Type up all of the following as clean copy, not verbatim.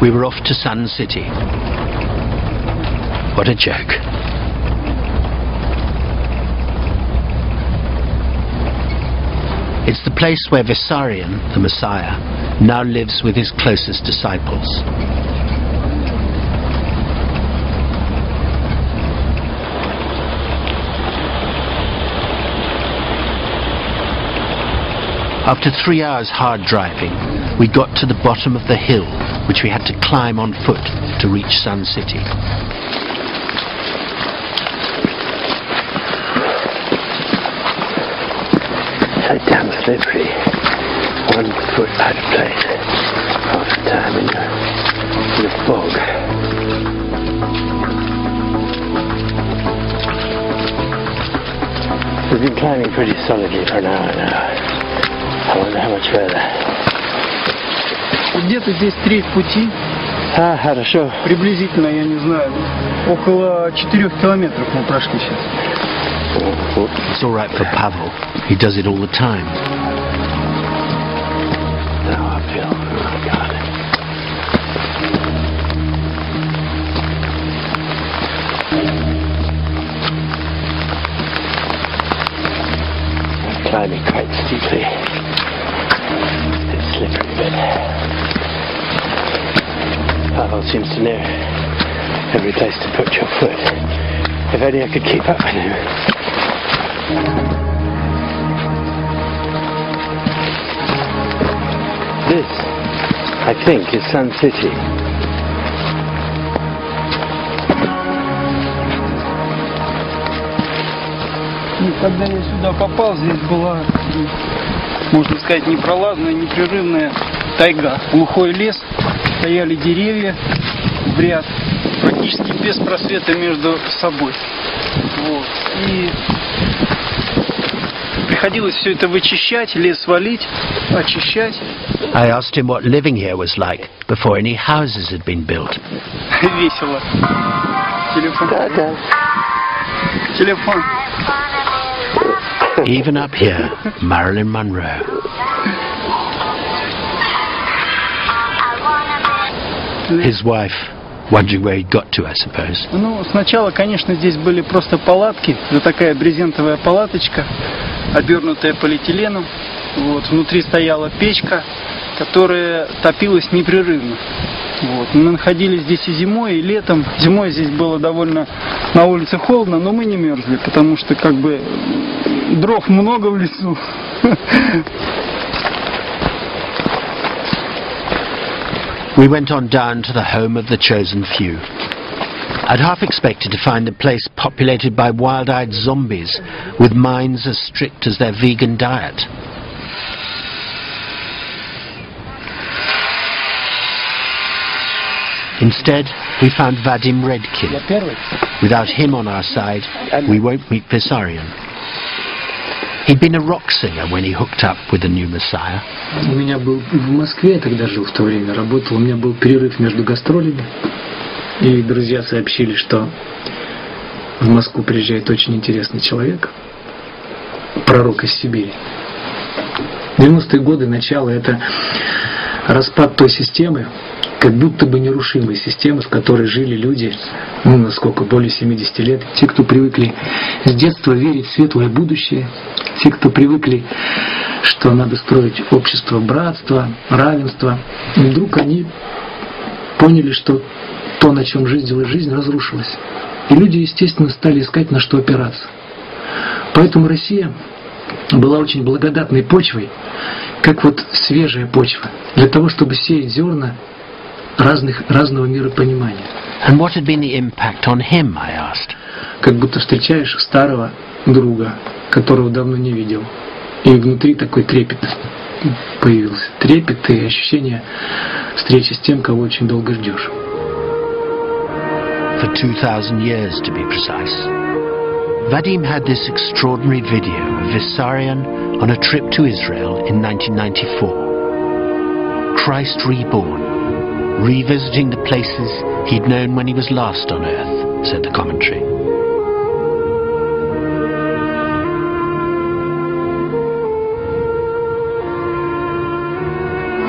we were off to Sun City. What a joke. It's the place where Vissarion, the Messiah, now lives with his closest disciples. After 3 hours hard driving, we got to the bottom of the hill, which we had to climb on foot to reach Sun City. So damn slippery. 1 foot out of place. Half the time in the fog. We've been climbing pretty solidly for an hour now. I wonder how much further. Где-то здесь треть пути. Хорошо. Приблизительно, я не знаю. Около 4 километров мы прошли сейчас. It's all right for Pavel. He does it all the time. Now uphill. Oh God. I'm climbing quite steeply. It's slippery a bit. Pavel seems to know every place to put your foot. If only I could keep up with him. This, I think, is Sun City. Когда я сюда попал, здесь была, можно сказать, непролазная, непрерывная тайга. Глухой лес, стояли деревья в ряд, практически без просвета между собой. Вот. И приходилось все это вычищать, лес валить, очищать. I asked him what living here was like before any houses had been built. Весело. Телефон. Да. Телефон. Even up here, Marilyn Monroe. His wife, wondering where he'd got to, I suppose. Ну, сначала, конечно, здесь были просто палатки. Это такая брезентовая палаточка, обернутая полиэтиленом. Вот. Внутри стояла печка, которая топилась непрерывно. Вот. Мы находились здесь и зимой, и летом. Зимой здесь было довольно на улице холодно, но мы не мерзли, потому что как бы дров много в лесу. We went on down to the home of the chosen few. I'd half expected to find the place populated by wild-eyed zombies with minds as strict as their vegan diet. Instead, we found Vadim Redkin. Without him on our side, we won't meet Vissarion. He'd been a rock singer when he hooked up with the new Messiah. У меня был в Москве, я тогда жил в то время, работал, у меня был перерыв между гастролями, и друзья сообщили, что в Москву приезжает очень интересный человек, пророк из Сибири. 90-е годы, начало, это распад той системы, как будто бы нерушимой системы, в которой жили люди, ну, насколько, более 70 лет. Те, кто привыкли с детства верить в светлое будущее, те, кто привыкли, что надо строить общество братства, равенства, и вдруг они поняли, что то, на чем жизнь разрушилась. И люди, естественно, стали искать, на что опираться. Поэтому Россия была очень благодатной почвой, как вот свежая почва, для того, чтобы сеять зерна разного миропонимания. And what had been the impact on him, I asked. Как будто встречаешь старого друга, которого давно не видел. И внутри такой трепет появился. Трепет и ощущение встречи с тем, кого очень долго ждешь. For 2000 years, to be precise. Vadim had this extraordinary video of Vissarion on a trip to Israel in 1994. Christ reborn, revisiting the places he'd known when he was last on earth, said the commentary.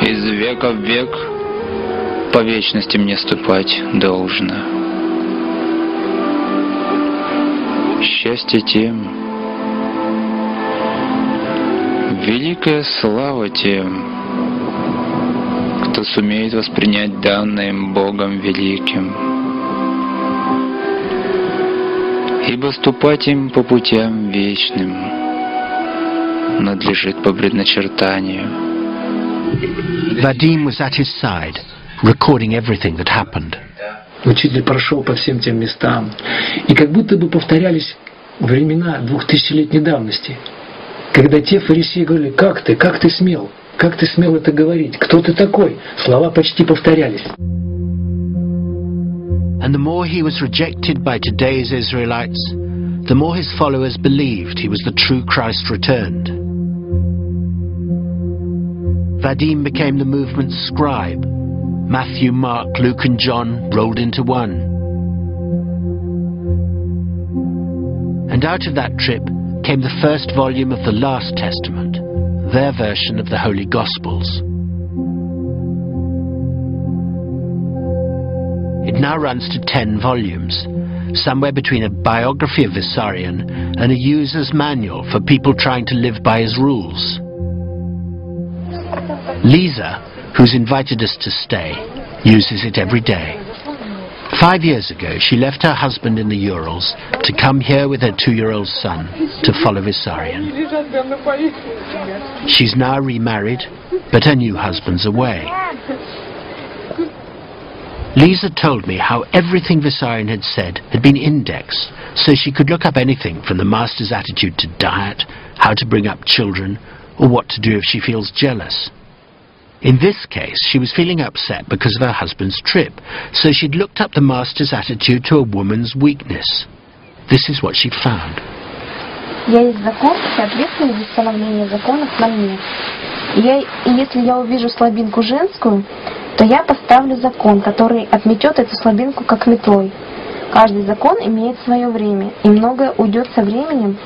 Из века в век по вечности мне ступать должно. Счастье тем, великая слава тем, кто сумеет воспринять данное им Богом великим, ибо ступать им по путям вечным надлежит по предначертанию. Vadim was at his side, recording everything that happened. Учитель прошел по всем тем местам, и как будто бы повторялись времена 2000-летней давности, когда те фарисеи говорили: как ты смел это говорить, кто ты такой? Слова почти повторялись. And the more he was rejected by today's Israelites, the more his followers believed he was the true Christ returned. Vadim became the movement's scribe. Matthew, Mark, Luke and John rolled into one. And out of that trip came the first volume of the Last Testament, their version of the Holy Gospels. It now runs to 10 volumes, somewhere between a biography of Vissarion and a user's manual for people trying to live by his rules. Lisa, who's invited us to stay, uses it every day. 5 years ago, she left her husband in the Urals to come here with her 2-year-old son to follow Vissarion. She's now remarried, but her new husband's away. Lisa told me how everything Vissarion had said had been indexed, so she could look up anything from the master's attitude to diet, how to bring up children, or what to do if she feels jealous. In this case, she was feeling upset because of her husband's trip, so she'd looked up the master's attitude to a woman's weakness. This is what she found. Есть закон, соответственно, за установление законов на мне. И если я увижу слабинку женскую, то я поставлю закон, который отметет эту слабинку как метлой. Каждый закон имеет свое время, и многое уйдет со временем.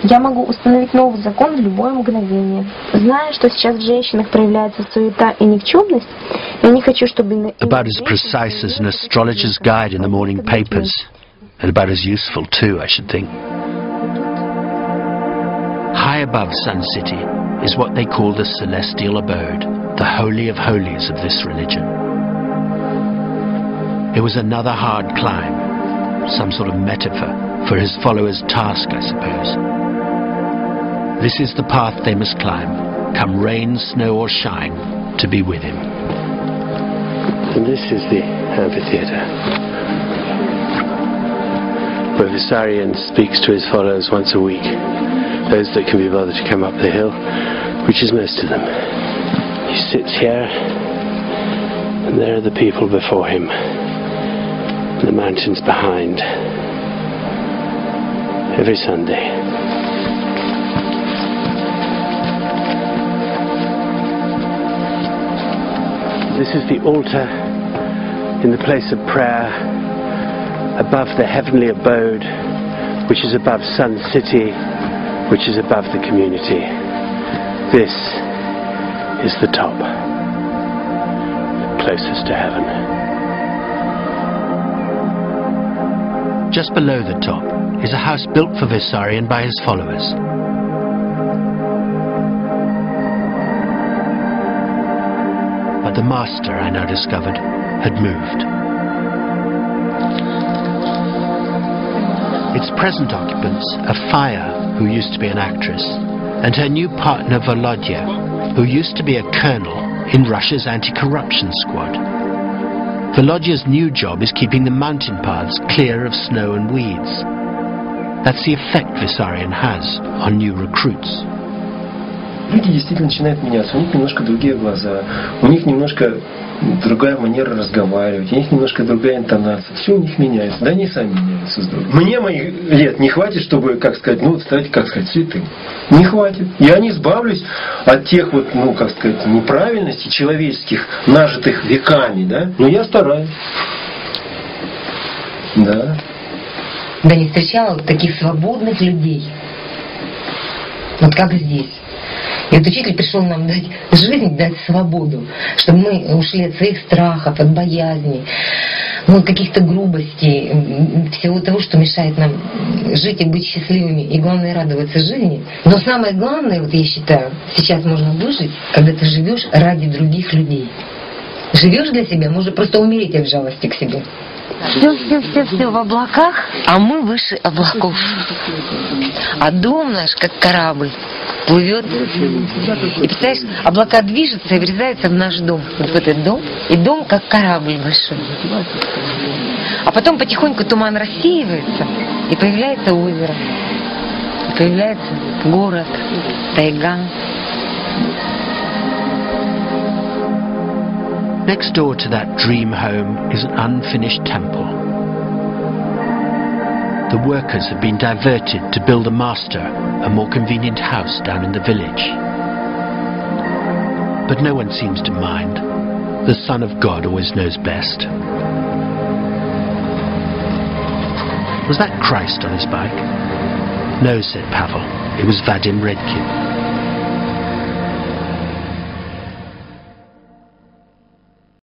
Я могу установить новый закон в любое мгновение. Зная, что сейчас в женщинах проявляется суета и никчемность, я не хочу, чтобы... About as precise as an astrologer's guide in the morning papers, and about as useful too, I should think. High above Sun City is what they call the celestial abode, the holy of holies of this religion. It was another hard climb, some sort of metaphor for his followers' task, I suppose. This is the path they must climb, come rain, snow or shine, to be with him. And this is the amphitheatre, where Vissarion speaks to his followers once a week, those that can be bothered to come up the hill, which is most of them. He sits here, and there are the people before him, and the mountains behind, every Sunday. This is the altar in the place of prayer above the heavenly abode, which is above Sun City, which is above the community. This is the top, closest to heaven. Just below the top is a house built for Vissarion by his followers. But the master, I now discovered, had moved. Its present occupants are Faya, who used to be an actress, and her new partner Volodya, who used to be a colonel in Russia's anti-corruption squad. Volodya's new job is keeping the mountain paths clear of snow and weeds. That's the effect Vissarion has on new recruits. Люди действительно начинают меняться, у них немножко другие глаза, у них немножко другая манера разговаривать, у них немножко другая интонация, все у них меняется, да они сами меняются с другом. Мне моих лет не хватит, чтобы, как сказать, стать, как сказать, святым. Не хватит. Я не избавлюсь от тех вот, как сказать, неправильностей человеческих, нажитых веками, да, но я стараюсь. Да. Да, не встречала вот таких свободных людей, вот как здесь. И вот учитель пришел нам дать жизнь, дать свободу, чтобы мы ушли от своих страхов, от боязни, от каких-то грубостей, всего того, что мешает нам жить и быть счастливыми, и главное радоваться жизни. Но самое главное, вот я считаю, сейчас можно выжить, когда ты живешь ради других людей. Живешь для себя, можно просто умереть от жалости к себе. Все в облаках, а мы выше облаков. А дом наш, как корабль, плывет. И представляешь, облака движутся и врезаются в наш дом. Вот в этот дом. И дом, как корабль большой. А потом потихоньку туман рассеивается, и появляется озеро. И появляется город, тайга. Next door to that dream home is an unfinished temple. The workers have been diverted to build a master, a more convenient house down in the village. But no one seems to mind. The Son of God always knows best. Was that Christ on his bike? No, said Pavel. It was Vadim Redkin.